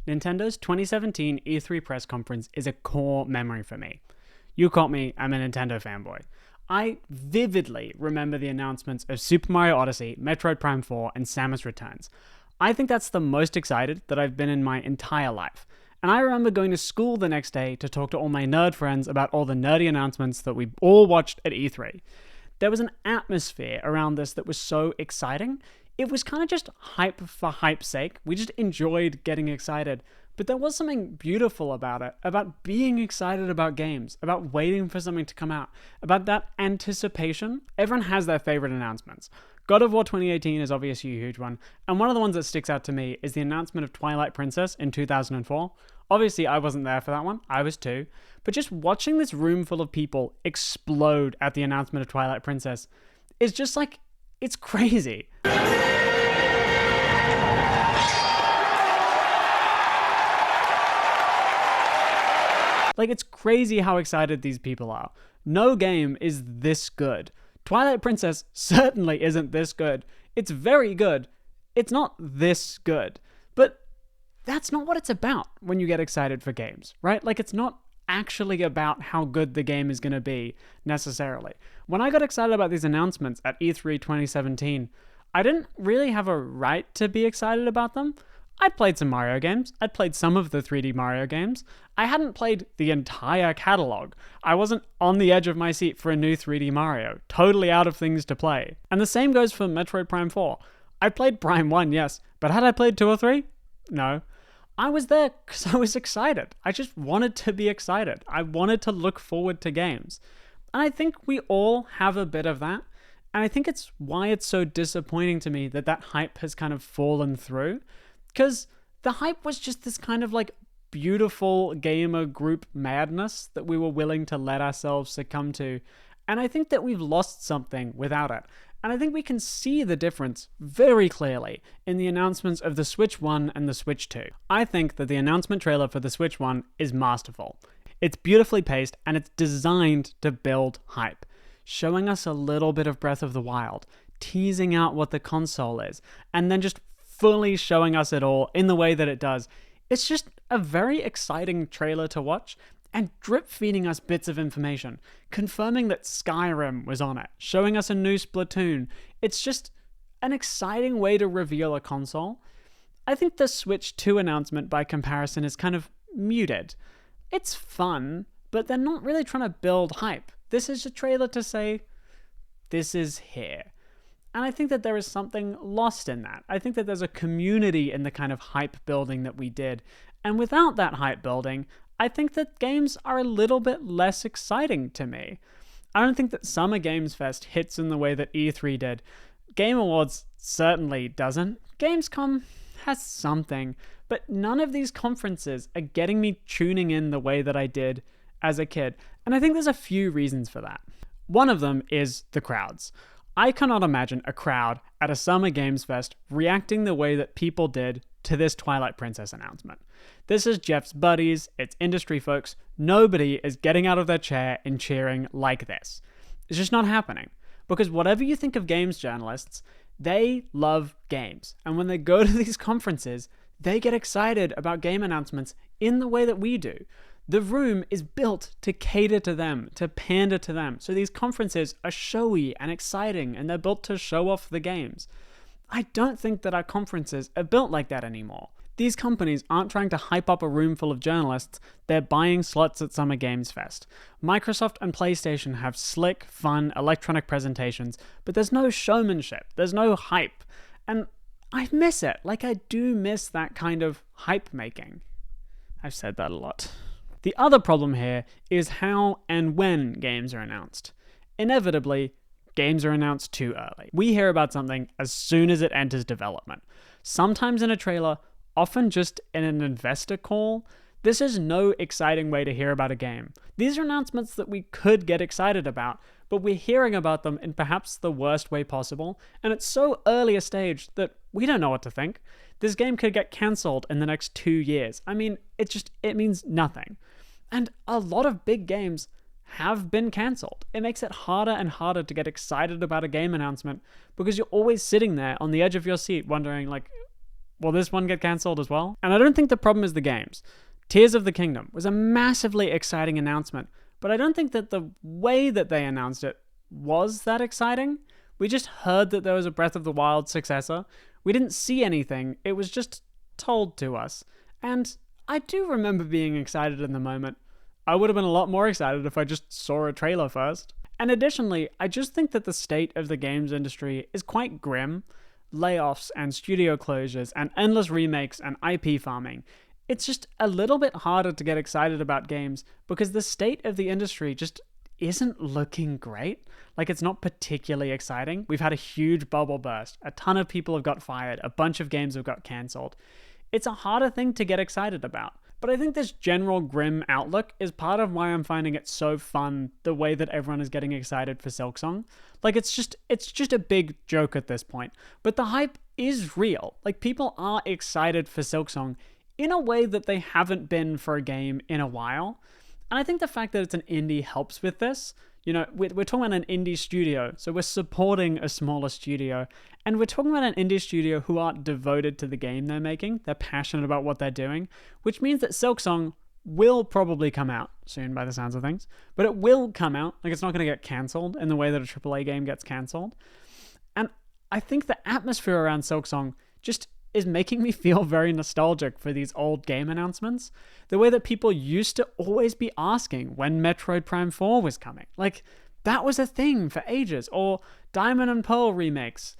Nintendo's 2017 E3 press conference is a core memory for me. You caught me, I'm a Nintendo fanboy. I vividly remember the announcements of Super Mario Odyssey, Metroid Prime 4, and Samus Returns. I think that's the most excited that I've been in my entire life. And I remember going to school the next day to talk to all my nerd friends about all the nerdy announcements that we all watched at E3. There was an atmosphere around this that was so exciting. It was kind of just hype for hype's sake. We just enjoyed getting excited. But there was something beautiful about it, about being excited about games, about waiting for something to come out, about that anticipation. Everyone has their favorite announcements. God of War 2018 is obviously a huge one, and one of the ones that sticks out to me is the announcement of Twilight Princess in 2004. Obviously, I wasn't there for that one, I was too, but just watching this room full of people explode at the announcement of Twilight Princess is just like, it's crazy. Like, it's crazy how excited these people are. No game is this good. Twilight Princess certainly isn't this good. It's very good. It's not this good. But that's not what it's about when you get excited for games, right? Like, it's not actually about how good the game is going to be, necessarily. When I got excited about these announcements at E3 2017, I didn't really have a right to be excited about them. I'd played some Mario games. I'd played some of the 3D Mario games. I hadn't played the entire catalog. I wasn't on the edge of my seat for a new 3D Mario, totally out of things to play. And the same goes for Metroid Prime 4. I played Prime 1, yes, but had I played 2 or 3? No. I was there because I was excited. I just wanted to be excited. I wanted to look forward to games. And I think we all have a bit of that. And I think it's why it's so disappointing to me that that hype has kind of fallen through. Because the hype was just this kind of like beautiful gamer group madness that we were willing to let ourselves succumb to. And I think that we've lost something without it. And I think we can see the difference very clearly in the announcements of the Switch 1 and the Switch 2. I think that the announcement trailer for the Switch 1 is masterful. It's beautifully paced and it's designed to build hype, showing us a little bit of Breath of the Wild, teasing out what the console is, and then just fully showing us it all in the way that it does. It's just a very exciting trailer to watch and drip feeding us bits of information, confirming that Skyrim was on it, showing us a new Splatoon. It's just an exciting way to reveal a console. I think the Switch 2 announcement by comparison is kind of muted. It's fun, but they're not really trying to build hype. This is a trailer to say, this is here. And I think that there is something lost in that. I think that there's a community in the kind of hype building that we did. And without that hype building, I think that games are a little bit less exciting to me. I don't think that Summer Games Fest hits in the way that E3 did. Game Awards certainly doesn't. Gamescom has something, but none of these conferences are getting me tuning in the way that I did as a kid. And I think there's a few reasons for that. One of them is the crowds. I cannot imagine a crowd at a Summer Games Fest reacting the way that people did to this Twilight Princess announcement. This is Jeff's buddies, it's industry folks. Nobody is getting out of their chair and cheering like this. It's just not happening. Because whatever you think of games journalists, they love games. And when they go to these conferences, they get excited about game announcements in the way that we do. The room is built to cater to them, to pander to them. So these conferences are showy and exciting, and they're built to show off the games. I don't think that our conferences are built like that anymore. These companies aren't trying to hype up a room full of journalists, they're buying slots at Summer Games Fest. Microsoft and PlayStation have slick, fun, electronic presentations, but there's no showmanship, there's no hype. And I miss it. Like, I do miss that kind of hype making. I've said that a lot. The other problem here is how and when games are announced. Inevitably, games are announced too early. We hear about something as soon as it enters development. Sometimes in a trailer, often just in an investor call. This is no exciting way to hear about a game. These are announcements that we could get excited about, but we're hearing about them in perhaps the worst way possible, and it's so early a stage that we don't know what to think. This game could get cancelled in the next 2 years. I mean, it means nothing. And a lot of big games have been cancelled. It makes it harder and harder to get excited about a game announcement because you're always sitting there on the edge of your seat wondering, like, will this one get cancelled as well? And I don't think the problem is the games. Tears of the Kingdom was a massively exciting announcement, but I don't think that the way that they announced it was that exciting. We just heard that there was a Breath of the Wild successor. We didn't see anything. It was just told to us. And I do remember being excited in the moment. I would have been a lot more excited if I just saw a trailer first. And additionally, I just think that the state of the games industry is quite grim. Layoffs and studio closures and endless remakes and IP farming. It's just a little bit harder to get excited about games because the state of the industry just isn't looking great. Like, it's not particularly exciting. We've had a huge bubble burst. A ton of people have got fired. A bunch of games have got cancelled. It's a harder thing to get excited about. But I think this general grim outlook is part of why I'm finding it so fun, the way that everyone is getting excited for Silksong. Like, it's just a big joke at this point. But the hype is real. Like, people are excited for Silksong in a way that they haven't been for a game in a while. And I think the fact that it's an indie helps with this. You know, we're talking about an indie studio, so we're supporting a smaller studio. And we're talking about an indie studio who are devoted to the game they're making. They're passionate about what they're doing, which means that Silksong will probably come out soon by the sounds of things. But it will come out. Like, it's not going to get cancelled in the way that a AAA game gets cancelled. And I think the atmosphere around Silksong just is making me feel very nostalgic for these old game announcements. The way that people used to always be asking when Metroid Prime 4 was coming. Like, that was a thing for ages. Or Diamond and Pearl remakes.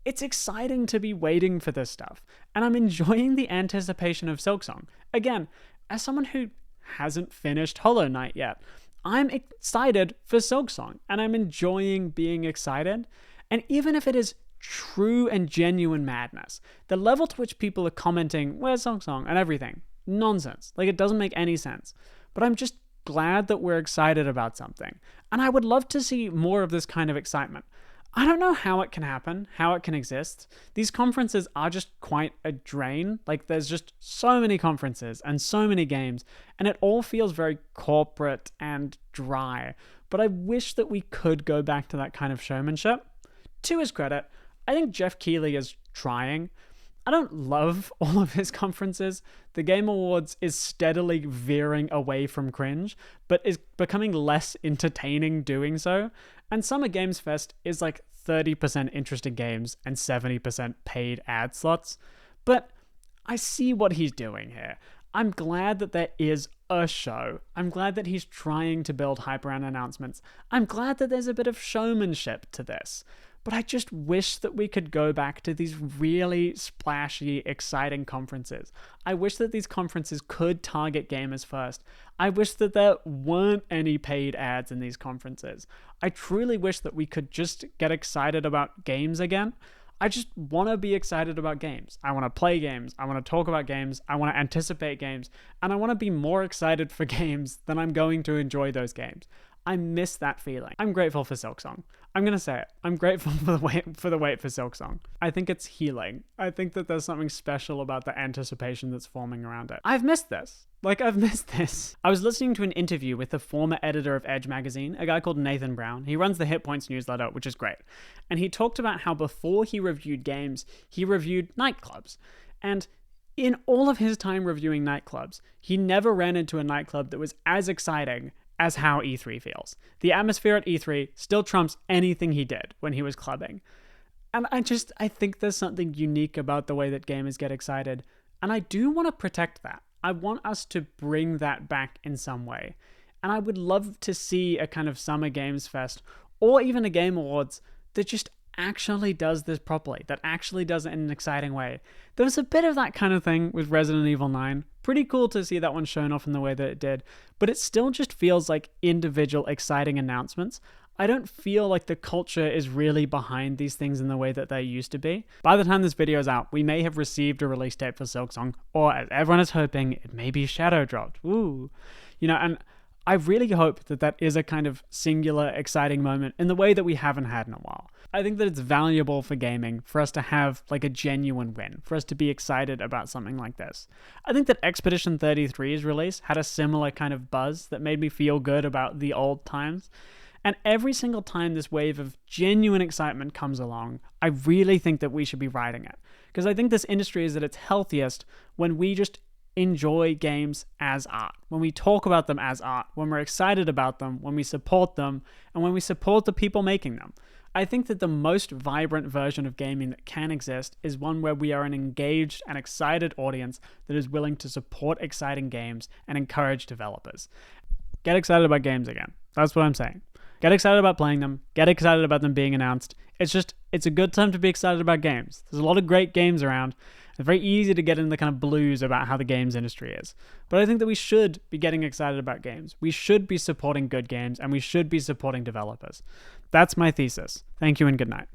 It's exciting to be waiting for this stuff. And I'm enjoying the anticipation of Silksong. Again, as someone who hasn't finished Hollow Knight yet, I'm excited for Silksong. And I'm enjoying being excited. And even if it is true and genuine madness, the level to which people are commenting, where's Silksong and everything, nonsense. Like, it doesn't make any sense. But I'm just glad that we're excited about something. And I would love to see more of this kind of excitement. I don't know how it can happen, how it can exist. These conferences are just quite a drain. Like, there's just so many conferences and so many games, and it all feels very corporate and dry. But I wish that we could go back to that kind of showmanship. To his credit, I think Jeff Keighley is trying. I don't love all of his conferences. The Game Awards is steadily veering away from cringe, but is becoming less entertaining doing so. And Summer Games Fest is like 30% interesting games and 70% paid ad slots. But I see what he's doing here. I'm glad that there is a show. I'm glad that he's trying to build hype around announcements. I'm glad that there's a bit of showmanship to this. But I just wish that we could go back to these really splashy, exciting conferences. I wish that these conferences could target gamers first. I wish that there weren't any paid ads in these conferences. I truly wish that we could just get excited about games again. I just want to be excited about games. I want to play games. I want to talk about games. I want to anticipate games. And I want to be more excited for games than I'm going to enjoy those games. I miss that feeling. I'm grateful for Silksong. I'm going to say it. I'm grateful for the wait for Silksong. I think it's healing. I think that there's something special about the anticipation that's forming around it. I've missed this. I've missed this. I was listening to an interview with the former editor of Edge magazine, a guy called Nathan Brown. He runs the Hit Points newsletter, which is great. And he talked about how before he reviewed games, he reviewed nightclubs. And in all of his time reviewing nightclubs, he never ran into a nightclub that was as exciting as how E3 feels. The atmosphere at E3 still trumps anything he did when he was clubbing. And I think there's something unique about the way that gamers get excited. And I do want to protect that. I want us to bring that back in some way. And I would love to see a kind of Summer Games Fest or even a Game Awards that just actually does this properly, that actually does it in an exciting way. There was a bit of that kind of thing with Resident Evil 9. Pretty cool to see that one shown off in the way that it did, but it still just feels like individual exciting announcements. I don't feel like the culture is really behind these things in the way that they used to be. By the time this video is out, we may have received a release date for Silksong, or as everyone is hoping, it may be shadow dropped. Ooh. And I really hope that that is a kind of singular, exciting moment in the way that we haven't had in a while. I think that it's valuable for gaming for us to have like a genuine win, for us to be excited about something like this. I think that Expedition 33's release had a similar kind of buzz that made me feel good about the old times. And every single time this wave of genuine excitement comes along, I really think that we should be riding it. Because I think this industry is at its healthiest when we just enjoy games as art, when we talk about them as art, when we're excited about them, when we support them, and when we support the people making them. I think that the most vibrant version of gaming that can exist is one where we are an engaged and excited audience that is willing to support exciting games and encourage developers. Get excited about games again. That's what I'm saying. Get excited about playing them. Get excited about them being announced. It's a good time to be excited about games. There's a lot of great games around. It's very easy to get in the kind of blues about how the games industry is. But I think that we should be getting excited about games. We should be supporting good games, and we should be supporting developers. That's my thesis. Thank you and good night.